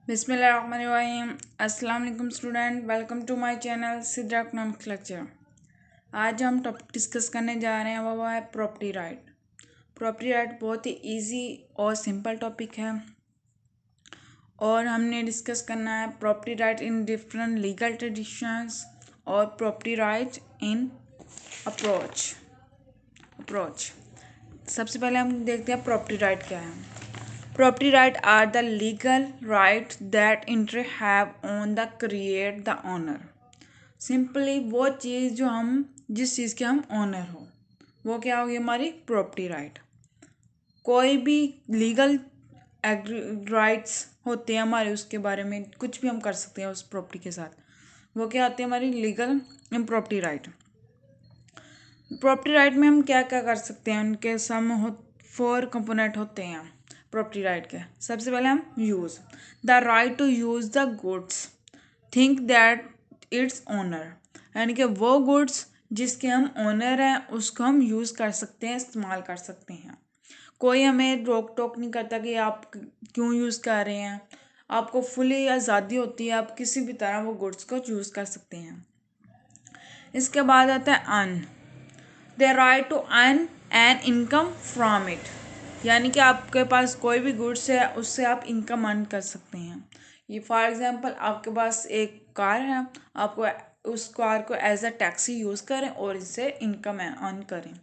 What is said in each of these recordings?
बिस्मिल्लाहिर्रहमानिर्रहीम। अस्सलाम वालेकुम student, welcome to my channel Sidra economics lecture. आज हम टॉपिक डिस्कस करने जा रहे हैं, वो है प्रॉपर्टी राइट। प्रॉपर्टी राइट बहुत ही इजी और सिंपल टॉपिक है और हमने डिस्कस करना है property right in different legal traditions और प्रॉपर्टी राइट इन अप्रोच। सबसे पहले हम देखते हैं प्रॉपर्टी राइट क्या है। Property rights are the legal rights that interest have on the create the owner. Simply वो चीज़ जो हम जिस चीज़ के हम ओनर हो वो क्या होगी हमारी प्रॉपर्टी राइट। कोई भी लीगल राइट्स होते हैं हमारे, उसके बारे में कुछ भी हम कर सकते हैं उस प्रॉपर्टी के साथ, वो क्या होती है हमारी legal property right. Property right में हम क्या क्या कर सकते हैं, उनके सम 4 कंपोनेंट होते हैं प्रॉपर्टी राइट के। सबसे पहले हम use the right to use the goods think that its owner, यानी कि वो गुड्स जिसके हम ओनर हैं उसको हम यूज़ कर सकते हैं, इस्तेमाल कर सकते हैं। कोई हमें रोक टोक नहीं करता कि आप क्यों यूज़ कर रहे हैं, आपको फुली आज़ादी होती है, आप किसी भी तरह वो गुड्स को यूज़ कर सकते हैं। इसके बाद आता है earn the right to earn an income from it, यानी कि आपके पास कोई भी गुड्स है उससे आप इनकम अर्न कर सकते हैं। ये फॉर एग्जांपल आपके पास एक कार है, आपको उस कार को एज अ टैक्सी यूज़ करें और इससे इनकम अर्न करें।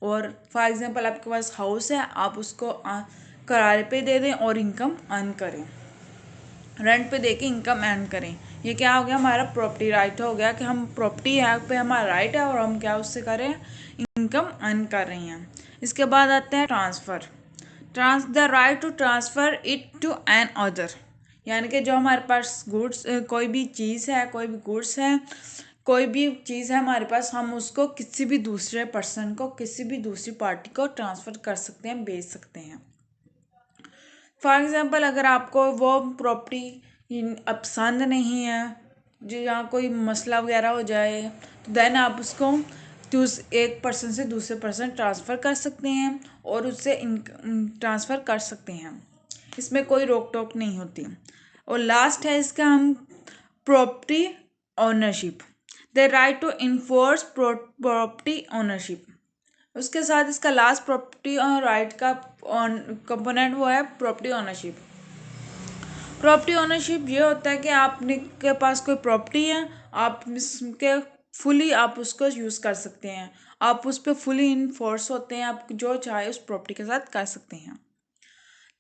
और फॉर एग्जांपल आपके पास हाउस है, आप उसको किराए पे दे दें और इनकम अर्न करें, रेंट पे दे के इनकम अर्न करें। ये क्या हो गया हमारा प्रॉपर्टी राइट हो गया कि हम प्रॉपर्टी है पे हमारा राइट है और हम क्या उससे कर रहे हैं, इनकम अर्न कर रहे हैं। इसके बाद आते हैं transfer the right to transfer it to another, यानी कि जो हमारे पास गुड्स कोई भी चीज़ है, कोई भी गुड्स है, कोई भी चीज़ है हमारे पास, हम उसको किसी भी दूसरे पर्सन को, किसी भी दूसरी पार्टी को ट्रांसफ़र कर सकते हैं, बेच सकते हैं। फॉर एग्ज़ाम्पल अगर आपको वो प्रॉपर्टी पसंद नहीं है, जो यहाँ कोई मसला वगैरह हो जाए, तो देन आप उसको एक पर्सन से दूसरे पर्सन ट्रांसफ़र कर सकते हैं और उससे ट्रांसफ़र कर सकते हैं, इसमें कोई रोक टोक नहीं होती। और लास्ट है इसका हम property ownership the right to enforce property ownership. उसके साथ इसका लास्ट प्रॉपर्टी और राइट का कंपोनेंट वो है प्रॉपर्टी ओनरशिप। प्रॉपर्टी ओनरशिप ये होता है कि आपने के पास कोई प्रॉपर्टी है, आप इसके फुली आप उसको यूज़ कर सकते हैं, आप उस पर फुली इन्फोर्स होते हैं, आप जो चाहे उस प्रॉपर्टी के साथ कर सकते हैं।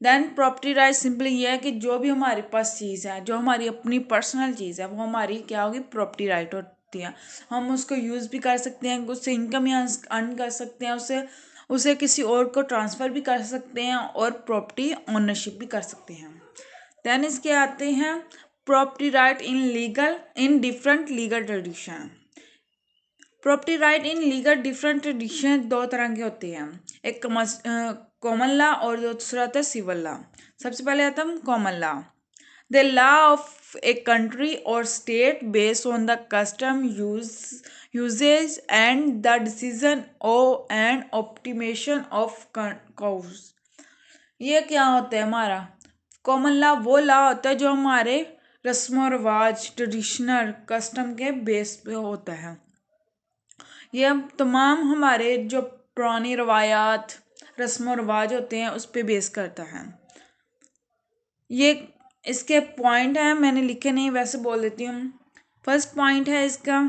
देन प्रॉपर्टी राइट सिंपली ये है कि जो भी हमारे पास चीज़ है, जो हमारी अपनी पर्सनल चीज़ है, वो हमारी क्या होगी प्रॉपर्टी राइट होती है। हम उसको यूज़ भी कर सकते हैं, उससे इनकम या अर्न कर सकते हैं, उसे किसी और को ट्रांसफ़र भी कर सकते हैं और प्रॉपर्टी ओनरशिप भी कर सकते हैं। देन इसके आते हैं property right in different legal tradition. Property right in legal different tradition 2 तरह के होते हैं, एक कॉमन लॉ और दूसरा आता है सिविल लॉ। सबसे पहले आता है common law the law of a country और state based on the custom usages and the decision and optimisation of cause. ये क्या होता है हमारा कॉमन लॉ? वो लॉ होता है जो हमारे रस्म और रिवाज ट्रेडिशनल कस्टम के बेस पे होता है। ये तमाम हमारे जो पुरानी रवायात रस्म और रिवाज होते हैं उस पर बेस करता है। ये इसके पॉइंट हैं, मैंने लिखे नहीं, वैसे बोल देती हूँ। फर्स्ट पॉइंट है इसका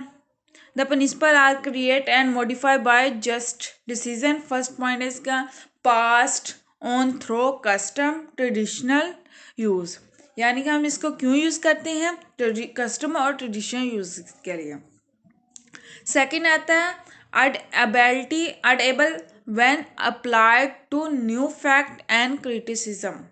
the principle are create and modify by just decision. First point है इसका passed on through custom traditional use, यानी कि हम इसको क्यों यूज़ करते हैं, कस्टम और ट्रेडिशनल यूज़ के लिए। सेकेंड आता है adaptable when applied to new fact and criticism.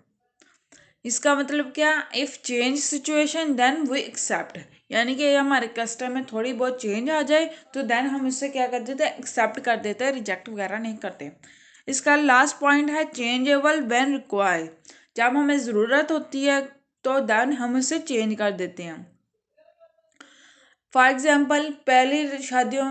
इसका मतलब क्या, if change situation then we accept, यानी कि हमारे कस्टम में थोड़ी बहुत चेंज आ जाए तो देन हम उससे क्या कर देते हैं, एक्सेप्ट कर देते हैं, रिजेक्ट वगैरह नहीं करते। इसका लास्ट पॉइंट है चेंजेबल व्हेन रिक्वायर्ड, जब हमें ज़रूरत होती है तो देन हम उसे चेंज कर देते हैं। फॉर एग्जाम्पल पहले शादियों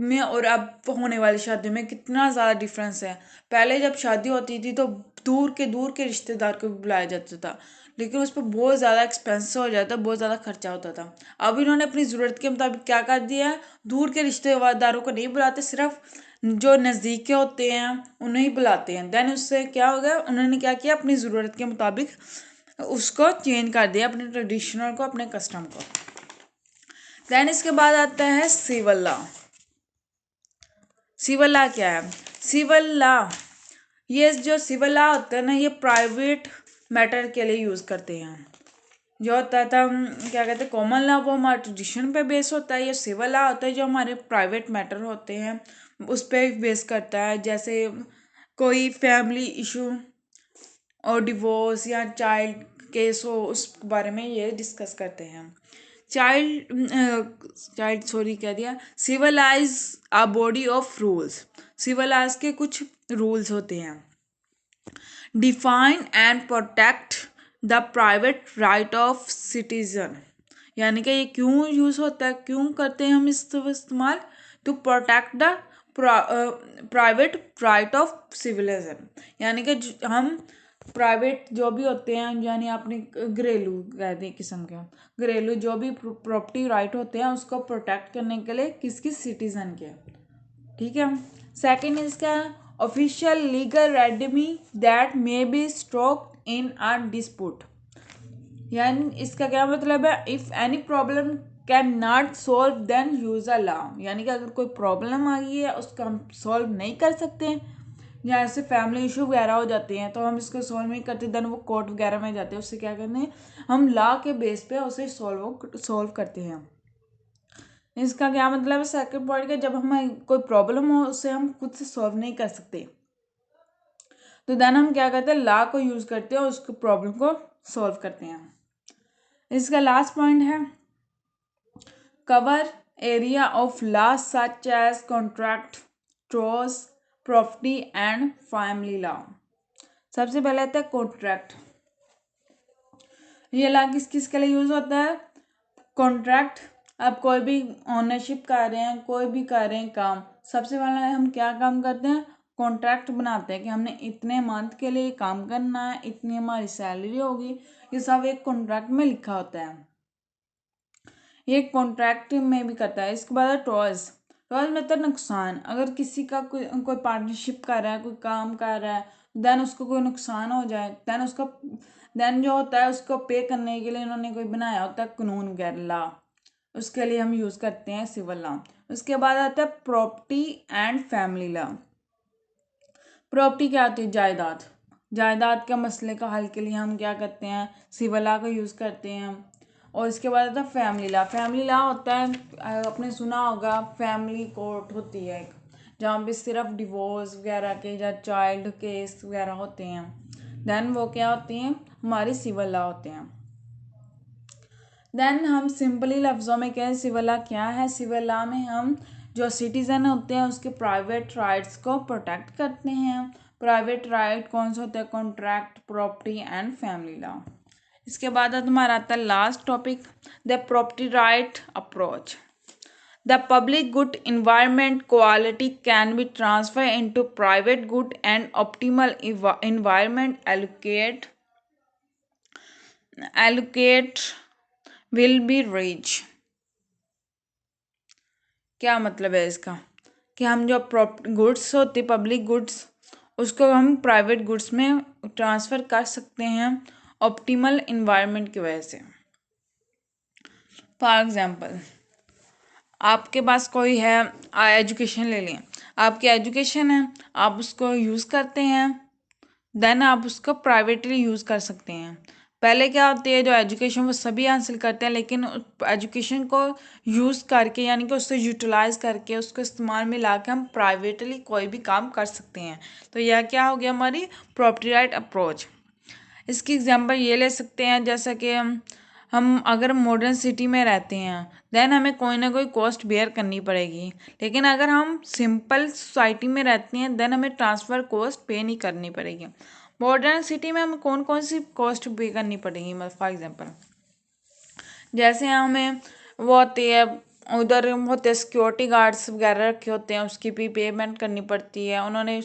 में और अब होने वाली शादियों में कितना ज़्यादा डिफरेंस है। पहले जब शादी होती थी तो दूर के रिश्तेदार को बुलाया जाता था, लेकिन उस पर बहुत ज़्यादा एक्सपेंसिव हो जाता, बहुत ज़्यादा खर्चा होता था। अब इन्होंने अपनी ज़रूरत के मुताबिक क्या कर दिया है, दूर के रिश्तेदारों को नहीं बुलाते, सिर्फ जो नज़दीक के होते हैं उन्हें ही बुलाते हैं। देन उससे क्या हो गया, उन्होंने क्या किया, अपनी ज़रूरत के मुताबिक उसको चेंज कर दिया, अपने ट्रेडिशनल को, अपने कस्टम को। देन इसके बाद आता है सिविल लॉ। सिविल लॉ क्या है? सिविल लॉ, ये जो सिविल लॉ होता है ना, ये प्राइवेट मैटर के लिए यूज़ करते हैं। जो होता था क्या कहते हैं कॉमन लॉ, वो हमारे ट्रेडिशन पे बेस होता है। ये सिविल लॉ होता है जो हमारे प्राइवेट मैटर होते हैं उस पर बेस करता है। जैसे कोई फैमिली इशू और डिवोर्स या चाइल्ड केस हो, उस बारे में ये डिस्कस करते हैं। चाइल्ड सॉरी कह दिया। Civil laws a body of rules. Civil laws के कुछ रूल्स होते हैं। Define and protect the private right of citizen. यानी कि ये क्यों यूज़ होता है, क्यों करते हैं हम इस्तेमाल? To protect the private right of civilian. यानी कि हम प्राइवेट जो भी होते हैं, यानी अपने घरेलू कह दें किस्म के, घरेलू जो भी प्रॉपर्टी राइट होते हैं उसको प्रोटेक्ट करने के लिए किस सिटीजन के। ठीक है। सेकंड इसका ऑफिशियल लीगल रेडमी that may be stroke in a dispute. यानी इसका क्या मतलब है, if any problem can not solve then use a law. यानी कि अगर कोई प्रॉब्लम आ गई है उसको हम सॉल्व नहीं कर सकते हैं, या ऐसे फैमिली इशू वगैरह हो जाते हैं तो हम इसको सॉल्व नहीं करते, देन वो कोर्ट वगैरह में जाते हैं, उससे क्या करते हैं, हम लॉ के बेस पे उसे सॉल्व करते हैं। इसका क्या मतलब है सेकंड पॉइंट का, जब हमें कोई प्रॉब्लम हो उसे हम खुद से सॉल्व नहीं कर सकते तो देन हम क्या करते हैं, लॉ को यूज करते हैं और उसको प्रॉब्लम को सॉल्व करते हैं। इसका लास्ट पॉइंट है cover area of law such as contract, trust, property and family law. सबसे पहले आता है कॉन्ट्रैक्ट। ये लॉ किस किस के लिए यूज होता है? कॉन्ट्रैक्ट, आप कोई भी ओनरशिप कर रहे हैं, कोई भी कर रहे हैं काम, सबसे पहले हम क्या काम करते हैं, कॉन्ट्रैक्ट बनाते हैं कि हमने इतने मंथ के लिए काम करना है, इतनी हमारी सैलरी होगी। ये सब एक कॉन्ट्रैक्ट में लिखा होता है, ये कॉन्ट्रैक्ट में भी करता है। इसके बाद टॉस। टॉस मतलब नुकसान। अगर किसी का कोई पार्टनरशिप कर रहा है, कोई काम कर रहा है, देन उसको कोई नुकसान हो जाए, देन जो होता है उसको पे करने के लिए इन्होंने कोई बनाया होता है कानून वगैरह लॉ, उसके लिए हम यूज़ करते हैं सिविल लॉ। उसके बाद आता है property and family law. Property क्या होती है? जायदाद। जायदाद के मसले का हल के लिए हम क्या करते हैं, सिविल लॉ का यूज़ करते हैं। और इसके बाद आता है फैमिली लॉ। फैमिली लॉ होता है, आपने सुना होगा, फैमिली कोर्ट होती है एक, जहाँ पे सिर्फ डिवोर्स वगैरह के या चाइल्ड केस वगैरह होते हैं, देन वो क्या होती हैं, हमारी सिविल लॉ होते हैं। देन हम सिंपली लफ्ज़ों में कहें सिविल लॉ क्या है? सिविल लॉ में हम जो सिटीज़न होते हैं उसके प्राइवेट राइट्स को प्रोटेक्ट करते हैं। प्राइवेट राइट कौन से होते हैं? Contract, property and family law. इसके बाद हमारा आता है last topic, the property right approach. The public good environment quality can be transferred into private good and optimal environment allocate will be reached। क्या मतलब है इसका, कि हम जो गुड्स होती पब्लिक गुड्स उसको हम प्राइवेट गुड्स में ट्रांसफ़र कर सकते हैं ऑप्टिमल इन्वायरमेंट की वजह से। फॉर एग्जांपल, आपके पास कोई है, एजुकेशन ले लें, आपकी एजुकेशन है, आप उसको यूज़ करते हैं, देन आप उसको प्राइवेटली यूज़ कर सकते हैं। पहले क्या होती है, जो एजुकेशन वो सभी हासिल करते हैं, लेकिन एजुकेशन को यूज़ करके यानी कि उससे यूटिलाइज करके उसको इस्तेमाल में ला के हम प्राइवेटली कोई भी काम कर सकते हैं। तो यह क्या हो गया, हमारी प्रॉपर्टी राइट अप्रोच। इसकी एग्जांपल ये ले सकते हैं, जैसा कि हम अगर मॉडर्न सिटी में रहते हैं देन हमें कोई ना कोई कॉस्ट बेयर करनी पड़ेगी, लेकिन अगर हम सिंपल सोसाइटी में रहते हैं देन हमें ट्रांसफ़र कॉस्ट पे नहीं करनी पड़ेगी। मॉडर्न सिटी में हमें कौन कौन सी कॉस्ट पे करनी पड़ेगी, मतलब फॉर एग्जांपल जैसे हमें वो होती है, उधर होते हैं सिक्योरिटी गार्ड्स वगैरह रखे होते हैं, उसकी भी पेमेंट करनी पड़ती है। उन्होंने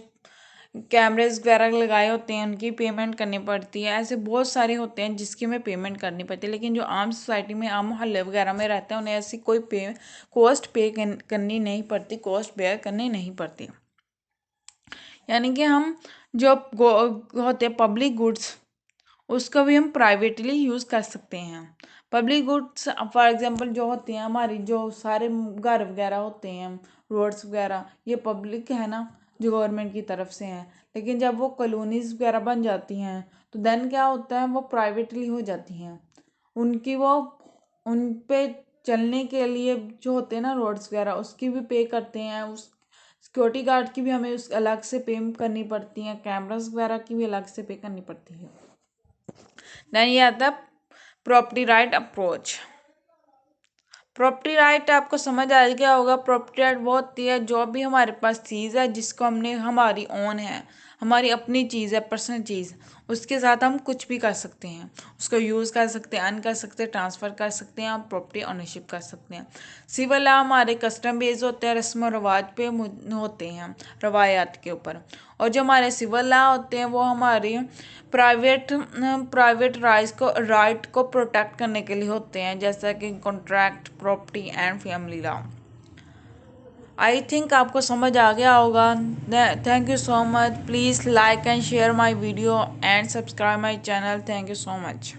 कैमरेज वगैरह लगाए होते हैं उनकी पेमेंट करनी पड़ती है। ऐसे बहुत सारे होते हैं जिसकी हमें पेमेंट करनी पड़ती है, लेकिन जो आम सोसाइटी में, आम मोहल्ले वगैरह में रहते हैं उन्हें ऐसी कोई कॉस्ट पे करनी नहीं पड़ती, कॉस्ट बेयर करनी नहीं पड़ती। यानी कि हम जो होते हैं पब्लिक गुड्स, उसका भी हम प्राइवेटली यूज़ कर सकते हैं। पब्लिक गुड्स फॉर एग्जांपल जो होते हैं हमारी, जो सारे घर वगैरह होते हैं, रोड्स वगैरह, ये पब्लिक है ना, जो गवर्नमेंट की तरफ से हैं। लेकिन जब वो कॉलोनीज वगैरह बन जाती हैं तो देन क्या होता है, वो प्राइवेटली हो जाती हैं। उनकी वो उन पे चलने के लिए जो होते हैं ना रोड्स वगैरह, उसकी भी पे करते हैं। उस सिक्योरिटी गार्ड की भी हमें उस अलग से पे करनी पड़ती हैं, कैमरास वगैरह की भी अलग से पे करनी पड़ती है। देन ये आता है property right approach. Property right आपको समझ आ गया होगा। प्रॉपर्टी राइट वो होती है जो भी हमारे पास चीज़ है जिसको हमने, हमारी ओन है, हमारी अपनी चीज़ है, पर्सनल चीज़, उसके साथ हम कुछ भी कर सकते हैं। उसको यूज़ कर सकते हैं, अर्न कर सकते हैं, ट्रांसफ़र कर सकते हैं, हम प्रॉपर्टी ओनरशिप कर सकते हैं। सिविल लॉ हमारे कस्टम बेस होते हैं, रस्म रवाज पे होते हैं, रवायात के ऊपर। और जो हमारे सिविल लॉ होते हैं वो हमारी प्राइवेट राइट को प्रोटेक्ट करने के लिए होते हैं, जैसा कि contract, property and family law. I think आपको समझ आ गया होगा। Thank you so much. Please like and share my video and subscribe my channel. Thank you so much.